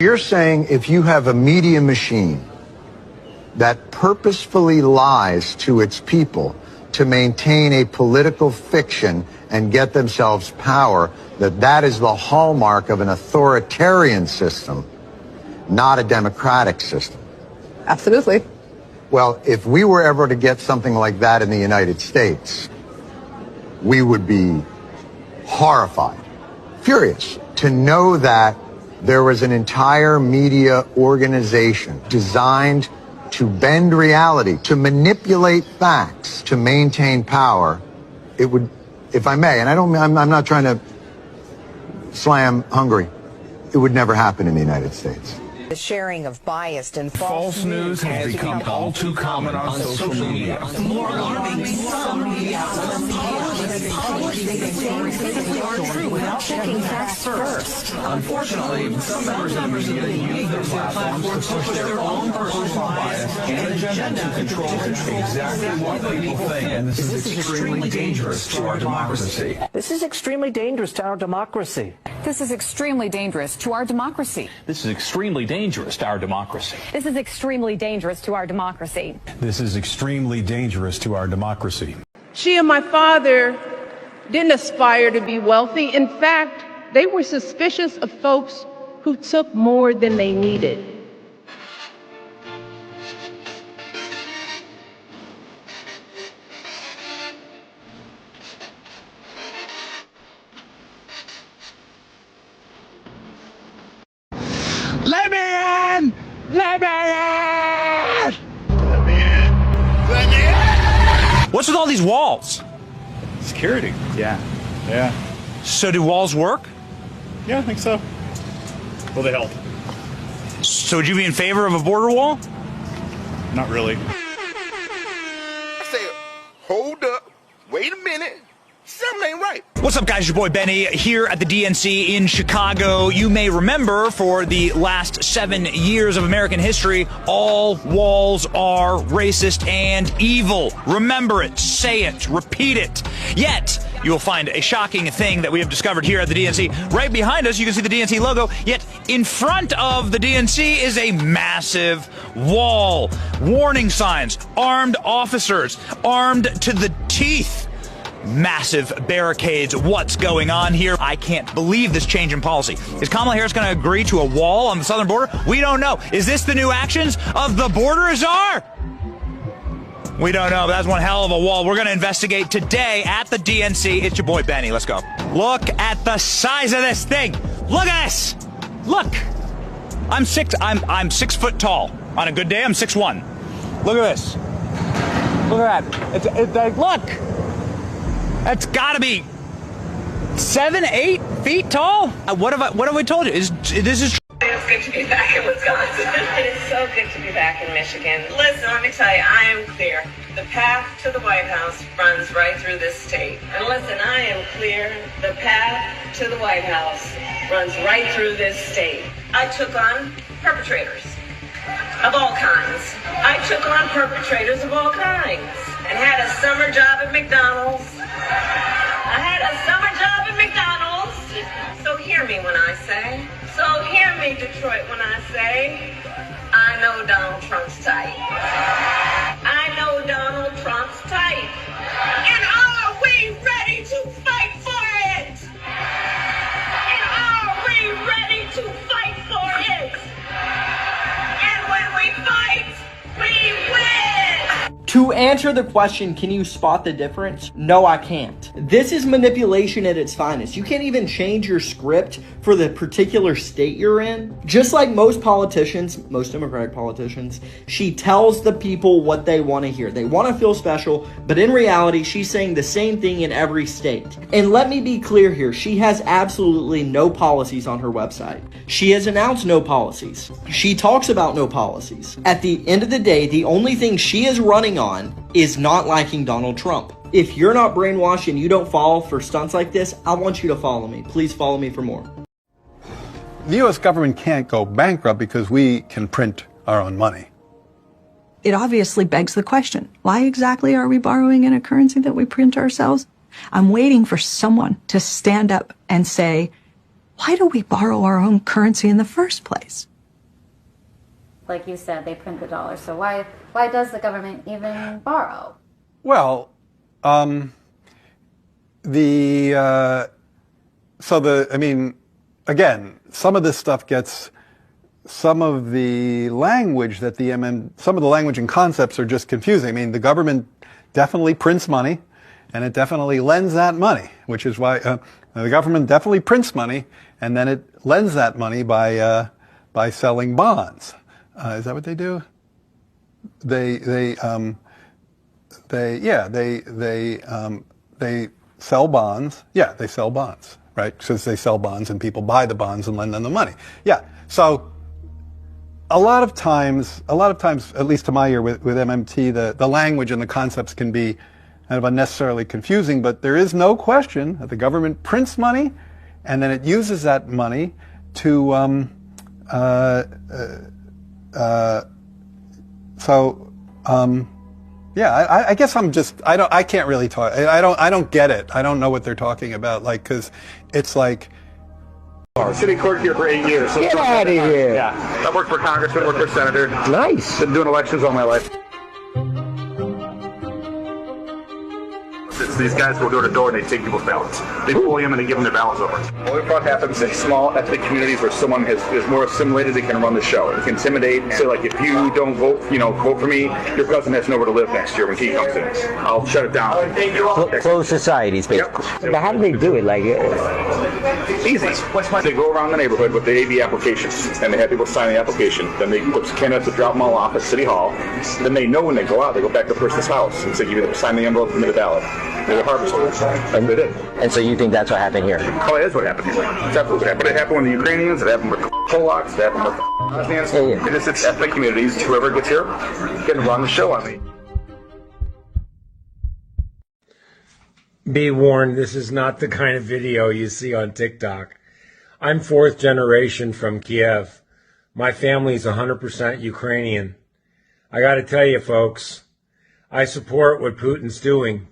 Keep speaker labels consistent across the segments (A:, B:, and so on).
A: You're saying if you have a media machine that purposefully lies to its people to maintain a political fiction and get themselves power, that is the hallmark of an authoritarian system, not a democratic system.
B: Absolutely.
A: Well, if we were ever to get something like that in the United States, we would be horrified, furious to know that there was an entire media organization designed to bend reality, to manipulate facts, to maintain power. It would, if I may, and I'm not trying to slam Hungary, it would never happen in the United States.
C: The sharing of biased and
D: false news has become all too common on social media.
E: More alarming, some media without checking facts first.
D: Unfortunately, some members of the media use their platforms to push their own personal bias and agenda to control exactly what people think. And this is extremely dangerous to our democracy.
F: This is extremely dangerous to our democracy.
G: This is extremely dangerous to our democracy.
H: This is extremely dangerous to our democracy.
G: This is extremely dangerous to our democracy.
I: This is extremely dangerous to our democracy.
J: She and my father didn't aspire to be wealthy. In fact, they were suspicious of folks who took more than they needed.
D: Let me in! Let me in!
K: Let me in! Let me in!
H: What's with all these walls?
L: Security. Yeah.
H: So do walls work?
L: Yeah, I think so. Well, they help.
H: So would you be in favor of a border wall?
L: Not really.
K: I say, hold up, wait a minute. Something ain't right.
H: What's up, guys? Your boy Benny here at the DNC in Chicago. You may remember for the last 7 years of American history, all walls are racist and evil. Remember it, say it, repeat it. Yet, you will find a shocking thing that we have discovered here at the DNC. Right behind us, you can see the DNC logo, yet in front of the DNC is a massive wall. Warning signs, armed officers, armed to the teeth. Massive barricades. What's going on here? I can't believe this change in policy. Is Kamala Harris going to agree to a wall on the southern border? We don't know. Is this the new actions of the border czar? We don't know, but that's one hell of a wall. We're going to investigate today at the DNC. It's your boy Benny. Let's go. Look at the size of this thing. Look at this. Look. I'm 6 foot tall. On a good day, I'm 6'1". Look at this. Look at that. It's like, look. That's got to be 7, 8 feet tall. What have we told you? This is.
M: It's good to be back in Wisconsin. It is so good to be back in Michigan. Listen, let me tell you, I am clear. The path to the White House runs right through this state. And listen, I am clear. The path to the White House runs right through this state. I took on perpetrators of all kinds. I took on perpetrators of all kinds and had a summer job at McDonald's. I had a summer job at McDonald's. So hear me when I say, hear me, Detroit, when I say, I know Donald Trump's type. I know Donald Trump's type. And are we ready to fight for it? And are we ready to fight for it? And when we fight, we win!
F: To answer the question, can you spot the difference? No, I can't. This is manipulation at its finest. You can't even change your script for the particular state you're in. Just like most politicians, most Democratic politicians, she tells the people what they want to hear. They want to feel special, but in reality, she's saying the same thing in every state. And let me be clear here, she has absolutely no policies on her website. She has announced no policies. She talks about no policies. At the end of the day, the only thing she is running on is not liking Donald Trump. If you're not brainwashed and you don't fall for stunts like this, I want you to follow me. Please follow me for more.
I: The U.S. government can't go bankrupt because we can print our own money.
B: It obviously begs the question, why exactly are we borrowing in a currency that we print ourselves? I'm waiting for someone to stand up and say, why do we borrow our own currency in the first place?
N: Like you said, they print the dollar. So why does the government even borrow?
I: Well, again, some of this stuff gets, some of the language that some of the language and concepts are just confusing. I mean, the government definitely prints money, and it definitely lends that money, which is why the government definitely prints money, and then it lends that money by selling bonds. Is that what they do? They sell bonds. Yeah, they sell bonds, right? Because they sell bonds and people buy the bonds and lend them the money. Yeah. So a lot of times, at least to my ear with MMT, the language and the concepts can be kind of unnecessarily confusing, but there is no question that the government prints money and then it uses that money to, I guess I can't really talk. I don't get it. I don't know what they're talking about. Like, cause it's like,
O: city clerk here for 8 years. So
P: get out of here.
O: Yeah. I worked for congressman, worked for senator.
P: Nice.
O: Been doing elections all my life. It's these guys go door to door and they take people's ballots. They bully them and they give them their ballots over. Only fraud happens in small ethnic communities where someone is more assimilated, they can run the show. They can intimidate. Say like, if you don't vote, vote for me, your cousin has nowhere to live next year when he comes in. I'll shut it down.
P: Closed societies, basically. Yep. Now, how do they do it? Like,
O: easy. They go around the neighborhood with the AB applications, and they have people sign the application. Then they put candidates to drop them all off at City Hall. Then they know when they go out, they go back to the person's house and say, you sign the envelope, submit a ballot. They were harvested. And they did.
P: And so you think that's what happened here?
O: Oh, it is what happened here. It's absolutely what happened. But it happened with the Ukrainians, it happened with the Polacks, it happened with the Bosnians. It's ethnic communities. Whoever gets here can run the show on me.
Q: Be warned, this is not the kind of video you see on TikTok. I'm fourth generation from Kiev. My family's 100% Ukrainian. I gotta tell you, folks, I support what Putin's doing.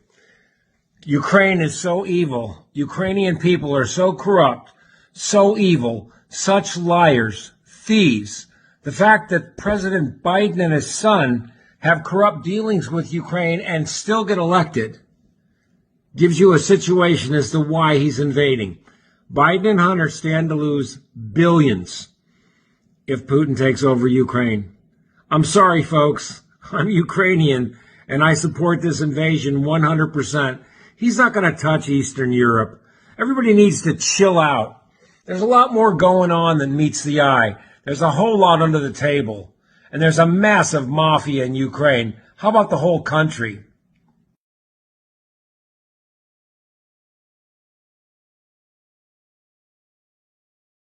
Q: Ukraine is so evil. Ukrainian people are so corrupt, so evil, such liars, thieves. The fact that President Biden and his son have corrupt dealings with Ukraine and still get elected gives you a situation as to why he's invading. Biden and Hunter stand to lose billions if Putin takes over Ukraine. I'm sorry, folks. I'm Ukrainian, and I support this invasion 100%. He's not going to touch Eastern Europe. Everybody needs to chill out. There's a lot more going on than meets the eye. There's a whole lot under the table. And there's a massive mafia in Ukraine. How about the whole country?